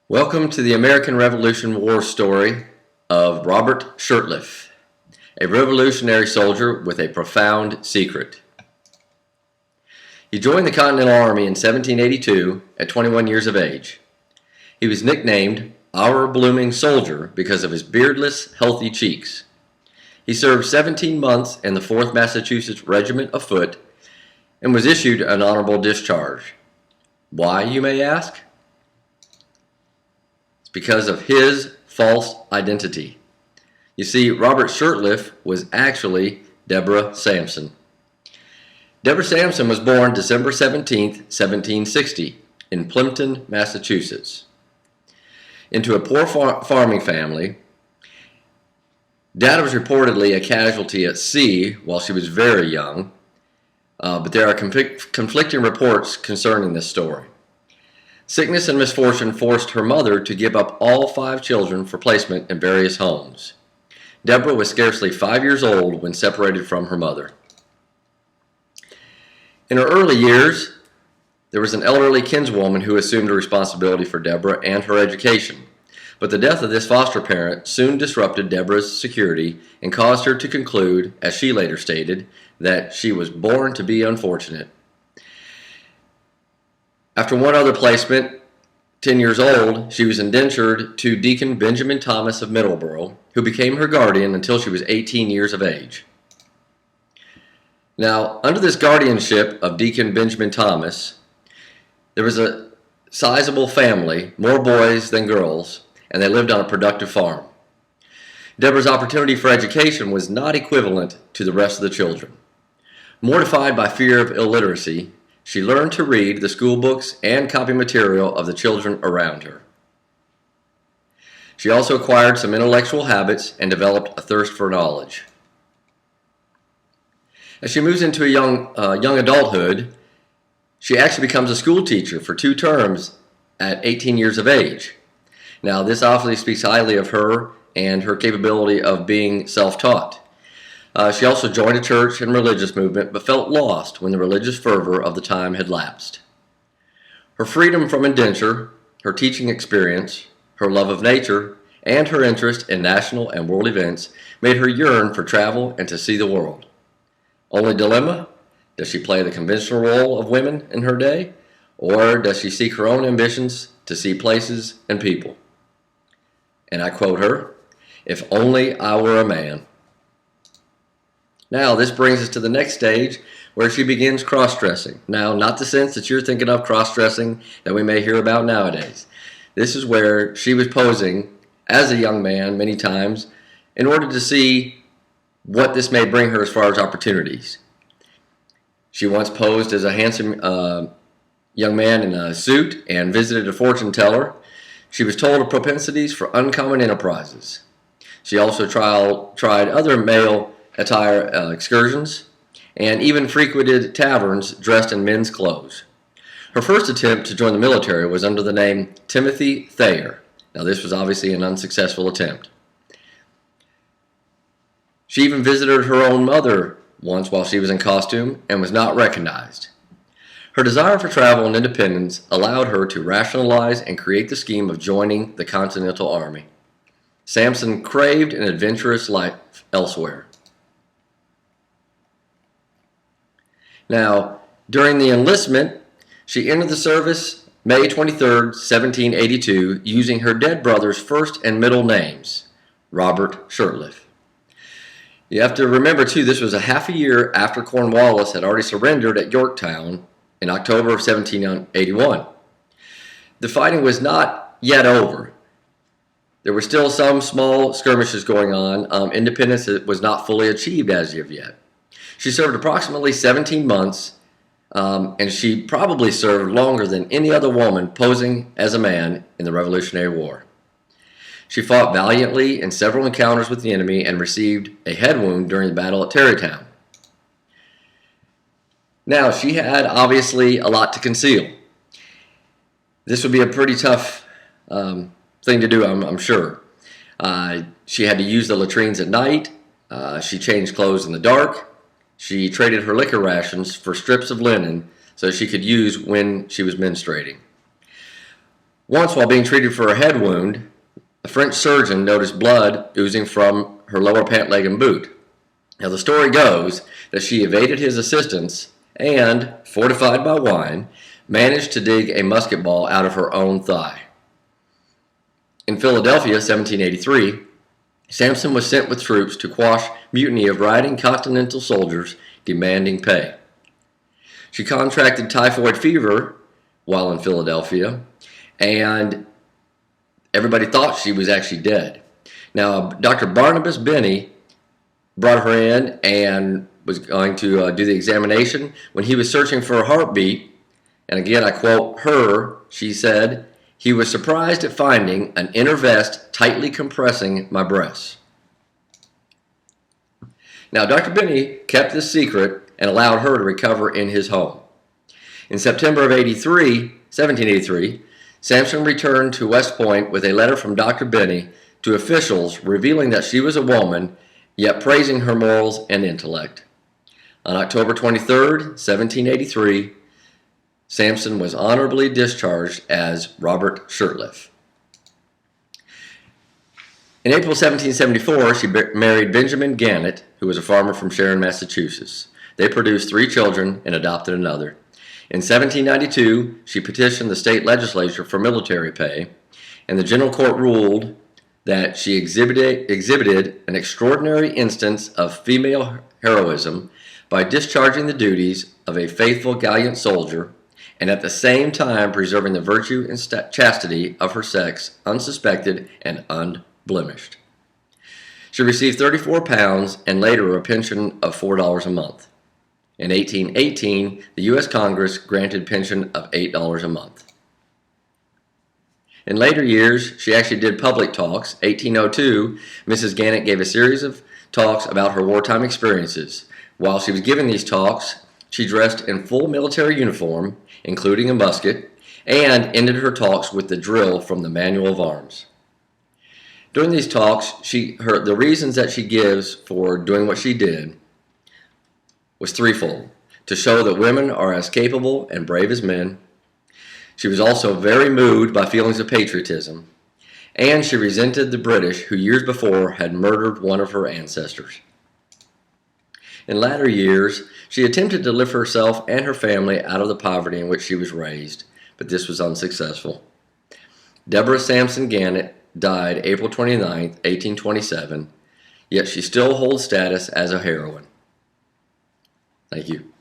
Welcome to the American Revolution War story of Robert Shurtleff, a revolutionary soldier with a profound secret. He joined the Continental Army in 1782 at 21 years of age. He was nicknamed Our Blooming Soldier because of his beardless, healthy cheeks. He served 17 months in the 4th Massachusetts Regiment of Foot and was issued an honorable discharge. Why, you may ask? Because of his false identity. You see, Robert Shurtleff was actually Deborah Sampson. Deborah Sampson was born December 17, 1760, in Plimpton, Massachusetts, into a poor farming family. Dad was reportedly a casualty at sea while she was very young, but there are conflicting reports concerning this story. Sickness and misfortune forced her mother to give up all 5 children for placement in various homes. Deborah was scarcely 5 years old when separated from her mother. In her early years, there was an elderly kinswoman who assumed the responsibility for Deborah and her education, but the death of this foster parent soon disrupted Deborah's security and caused her to conclude, as she later stated, that she was born to be unfortunate. After one other placement, 10 years old, she was indentured to Deacon Benjamin Thomas of Middleborough, who became her guardian until she was 18 years of age. Now, under this guardianship of Deacon Benjamin Thomas, there was a sizable family, more boys than girls, and they lived on a productive farm. Deborah's opportunity for education was not equivalent to the rest of the children. Mortified by fear of illiteracy, she learned to read the school books and copy material of the children around her. She also acquired some intellectual habits and developed a thirst for knowledge. As she moves into young adulthood, she actually becomes a school teacher for 2 terms at 18 years of age. Now, this obviously speaks highly of her and her capability of being self-taught. She also joined a church and religious movement, but felt lost when the religious fervor of the time had lapsed. Her freedom from indenture, her teaching experience, her love of nature, and her interest in national and world events made her yearn for travel and to see the world. Only dilemma? Does she play the conventional role of women in her day, or does she seek her own ambitions to see places and people? And I quote her, "If only I were a man." Now, this brings us to the next stage where she begins cross-dressing. Now, not the sense that you're thinking of cross-dressing that we may hear about nowadays. This is where she was posing as a young man many times in order to see what this may bring her as far as opportunities. She once posed as a handsome young man in a suit and visited a fortune teller. She was told of propensities for uncommon enterprises. She also tried other male attire excursions, and even frequented taverns dressed in men's clothes. Her first attempt to join the military was under the name Timothy Thayer. Now, this was obviously an unsuccessful attempt. She even visited her own mother once while she was in costume and was not recognized. Her desire for travel and independence allowed her to rationalize and create the scheme of joining the Continental Army. Sampson craved an adventurous life elsewhere. Now, during the enlistment, she entered the service May 23, 1782, using her dead brother's first and middle names, Robert Shurtleff. You have to remember, too, this was a half a year after Cornwallis had already surrendered at Yorktown in October of 1781. The fighting was not yet over. There were still some small skirmishes going on. Independence was not fully achieved as of yet. She served approximately 17 months, and she probably served longer than any other woman posing as a man in the Revolutionary War. She fought valiantly in several encounters with the enemy and received a head wound during the battle at Tarrytown. Now, she had obviously a lot to conceal. This would be a pretty tough thing to do, I'm sure. She had to use the latrines at night. She changed clothes in the dark. She traded her liquor rations for strips of linen so she could use when she was menstruating. Once, while being treated for a head wound, a French surgeon noticed blood oozing from her lower pant leg and boot. Now, the story goes that she evaded his assistance and, fortified by wine, managed to dig a musket ball out of her own thigh. In Philadelphia, 1783, Sampson was sent with troops to quash mutiny of rioting Continental soldiers demanding pay. She contracted typhoid fever while in Philadelphia, and everybody thought she was actually dead. Now, Dr. Barnabas Binney brought her in and was going to do the examination. When he was searching for a heartbeat, and again I quote her, she said, "He was surprised at finding an inner vest tightly compressing my breasts." Now, Dr. Binney kept this secret and allowed her to recover in his home. In September of 1783, Sampson returned to West Point with a letter from Dr. Binney to officials revealing that she was a woman, yet praising her morals and intellect. On October 23, 1783, Sampson was honorably discharged as Robert Shirtliff. In April 1774, she married Benjamin Gannett, who was a farmer from Sharon, Massachusetts. They produced 3 children and adopted another. In 1792, she petitioned the state legislature for military pay, and the General Court ruled that she exhibited an extraordinary instance of female heroism by discharging the duties of a faithful, gallant soldier, and at the same time preserving the virtue and chastity of her sex unsuspected and unblemished. She received 34 pounds and later a pension of $4 a month. In 1818, the U.S. Congress granted pension of $8 a month. In later years, she actually did public talks. 1802, Mrs. Gannett gave a series of talks about her wartime experiences. While she was giving these talks, she dressed in full military uniform, including a musket, and ended her talks with the drill from the Manual of Arms. During these talks, the reasons that she gives for doing what she did was threefold: to show that women are as capable and brave as men. She was also very moved by feelings of patriotism, and she resented the British who years before had murdered one of her ancestors. In latter years, she attempted to lift herself and her family out of the poverty in which she was raised, but this was unsuccessful. Deborah Sampson Gannett died April 29, 1827, yet she still holds status as a heroine. Thank you.